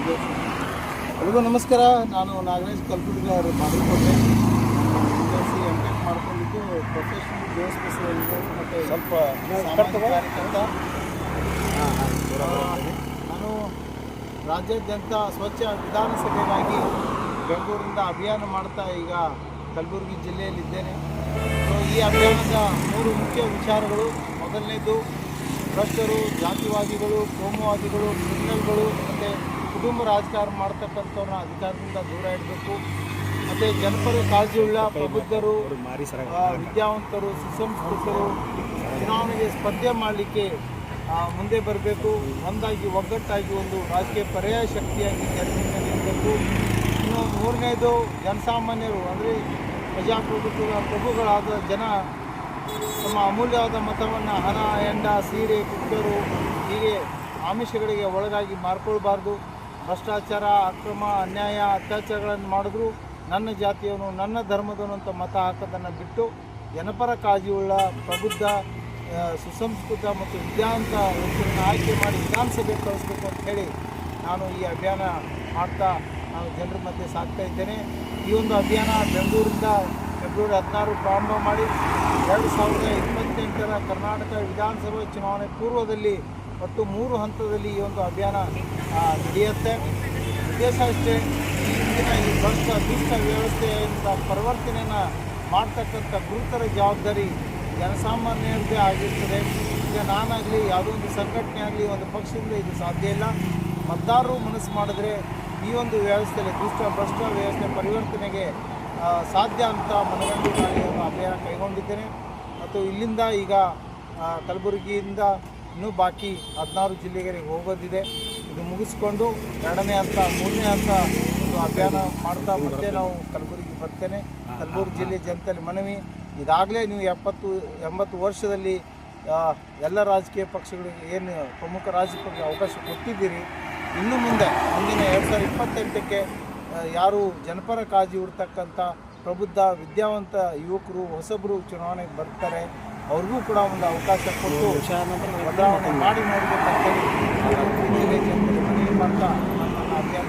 ಎಲ್ರಿಗೂ ನಮಸ್ಕಾರ. ನಾನು ನಾಗರಾಜ್ ಕಲ್ಬುರ್ಗಿ ಅವರು ಬಾಗಲಕೋಟೆ ಎಂ.ಟೆಕ್ ಮಾಡ್ಕೊಂಡಿದ್ದು ಪ್ರೊಫೆಷನಲ್ ಜೋಸ್ಪೇಸರ್ ಮತ್ತು ಸ್ವಲ್ಪ ಕಾರ್ಯಕರ್ತ. ನಾನು ರಾಜ್ಯಾದ್ಯಂತ ಸ್ವಚ್ಛ ವಿಧಾನಸಭೆಗಾಗಿ ಬೆಂಗಳೂರಿಂದ ಅಭಿಯಾನ ಮಾಡ್ತಾ ಈಗ ಕಲಬುರಗಿ ಜಿಲ್ಲೆಯಲ್ಲಿದ್ದೇನೆ. ಈ ಅಭಿಯಾನದ 3 ಮುಖ್ಯ ವಿಚಾರಗಳು. ಮೊದಲನೇದು, ಭ್ರಷ್ಟರು, ಜಾತಿವಾದಿಗಳು, ಕೋಮುವಾದಿಗಳು, ಕ್ರಿಮಿನಲ್ಗಳು ಮತ್ತು ಕುಟುಂಬ ರಾಜಕಾರಣ ಮಾಡ್ತಕ್ಕಂಥವ್ರನ್ನ ಅಧಿಕಾರದಿಂದ ದೂರ ಇಡಬೇಕು. ಮತ್ತು ಜನಪರ ಕಾಳಜಿಯುಳ್ಳ ಪ್ರಬುದ್ಧರು, ವಿದ್ಯಾವಂತರು, ಸುಸಂಸ್ಕೃತರು ಚುನಾವಣೆಗೆ ಸ್ಪರ್ಧೆ ಮಾಡಲಿಕ್ಕೆ ಮುಂದೆ ಬರಬೇಕು. ಒಂದಾಗಿ ಒಗ್ಗಟ್ಟಾಗಿ ಒಂದು ರಾಜಕೀಯ ಪರ್ಯಾಯ ಶಕ್ತಿಯಾಗಿ ಜನರಿಂದ ನಿಲ್ಲಬೇಕು. ಇನ್ನು 3ನೇದು, ಜನಸಾಮಾನ್ಯರು ಅಂದರೆ ಪ್ರಜಾಪ್ರಭುತ್ವದ ಪ್ರಭುಗಳಾದ ಜನ ತಮ್ಮ ಅಮೂಲ್ಯವಾದ ಮತವನ್ನು ಹಣ, ಹೆಂಡ, ಸೀರೆ, ಕುಕ್ಕರು ಹೀಗೆ ಆಮಿಷಗಳಿಗೆ ಒಳಗಾಗಿ ಮಾರ್ಕೊಳ್ಬಾರ್ದು. ಭ್ರಷ್ಟಾಚಾರ, ಅಕ್ರಮ, ಅನ್ಯಾಯ, ಅತ್ಯಾಚಾರಗಳನ್ನು ಮಾಡಿದ್ರು ನನ್ನ ಜಾತಿಯವನು, ನನ್ನ ಧರ್ಮದವನು ಅಂತ ಮತ ಹಾಕೋದನ್ನು ಬಿಟ್ಟು ಜನಪರ ಕಾಳಜಿಯುಳ್ಳ ಪ್ರಬುದ್ಧ, ಸುಸಂಸ್ಕೃತ ಮತ್ತು ವಿದ್ಯಾವಂತ ವ್ಯಕ್ತಿಯನ್ನು ಆಯ್ಕೆ ಮಾಡಿ ವಿಧಾನಸಭೆಗೆ ಕಳಿಸ್ಬೇಕು ಅಂತ ಹೇಳಿ ನಾನು ಈ ಅಭಿಯಾನ ಮಾಡ್ತಾ ನಾನು ಜನರ ಮಧ್ಯೆ ಸಾಗ್ತಾ ಇದ್ದೇನೆ. ಈ ಒಂದು ಅಭಿಯಾನ ಬೆಂಗಳೂರಿಂದ ಫೆಬ್ರವರಿ 16 ಪ್ರಾರಂಭ ಮಾಡಿ 2028ರ ಕರ್ನಾಟಕ ವಿಧಾನಸಭೆ ಚುನಾವಣೆ ಪೂರ್ವದಲ್ಲಿ ಒಟ್ಟು 3 ಹಂತದಲ್ಲಿ ಈ ಒಂದು ಅಭಿಯಾನ ನಡೆಯುತ್ತೆ. ಉದ್ದೇಶ ಅಷ್ಟೇ, ಈ ಭ್ರಷ್ಟ ದುಷ್ಟ ವ್ಯವಸ್ಥೆಯಿಂದ ಪರಿವರ್ತನೆಯನ್ನು ಮಾಡ್ತಕ್ಕಂಥ ಗುರುತರ ಜವಾಬ್ದಾರಿ ಜನಸಾಮಾನ್ಯರದೇ ಆಗಿರ್ತದೆ. ಈಗ ನಾನಾಗಲಿ ಯಾವುದೋ ಒಂದು ಸಂಘಟನೆ ಆಗಲಿ ಒಂದು ಪಕ್ಷದಿಂದ ಇದು ಸಾಧ್ಯ ಇಲ್ಲ. ಮತದಾರರು ಮನಸ್ಸು ಮಾಡಿದ್ರೆ ಈ ಒಂದು ವ್ಯವಸ್ಥೆಯಲ್ಲಿ ಭ್ರಷ್ಟ ವ್ಯವಸ್ಥೆ ಪರಿವರ್ತನೆಗೆ ಸಾಧ್ಯ ಅಂತ ಮನಗಂಡು ನಾನು ಒಂದು ಅಭಿಯಾನ ಕೈಗೊಂಡಿದ್ದೇನೆ. ಮತ್ತು ಇಲ್ಲಿಂದ ಈಗ ಕಲಬುರಗಿಯಿಂದ ಇನ್ನೂ ಬಾಕಿ 16 ಜಿಲ್ಲೆಗಳಿಗೆ ಹೋಗೋದಿದೆ. ಇದು ಮುಗಿಸ್ಕೊಂಡು 2ನೇ ಹಂತ 3ನೇ ಹಂತ ಒಂದು ಅಭಿಯಾನ ಮಾಡ್ತಾ ಮತ್ತೆ ನಾವು ಕಲಬುರಗಿ ಬರ್ತೇನೆ. ಕಲಬುರಗಿ ಜಿಲ್ಲೆ ಜನತೆಯಲ್ಲಿ ಮನವಿ, ಇದಾಗಲೇ ನೀವು 70-80 ವರ್ಷದಲ್ಲಿ ಎಲ್ಲ ರಾಜಕೀಯ ಪಕ್ಷಗಳಿಗೆ ಏನು ಪ್ರಮುಖ ರಾಜಕೀಯ ಅವಕಾಶ ಕೊಟ್ಟಿದ್ದೀರಿ. ಇನ್ನು ಮುಂದಿನ 2028ಕ್ಕೆ ಯಾರು ಜನಪರ ಕಾಳಜಿ ಇರ್ತಕ್ಕಂಥ ಪ್ರಬುದ್ಧ ವಿದ್ಯಾವಂತ ಯುವಕರು ಹೊಸಬರು ಚುನಾವಣೆಗೆ ಬರ್ತಾರೆ, ಅವ್ರಿಗೂ ಕೂಡ ಒಂದು ಅವಕಾಶ ಕೊಟ್ಟು ಬದಲಾವಣೆ ಮಾಡಿ ನೋಡಬೇಕಂತೇಳಿ ಜಿಲ್ಲೆ ಜನತೆಗೆ ಮನವಿ ಮಾಡ್ತಾ ನನ್ನ ಅಭಿಯಾನ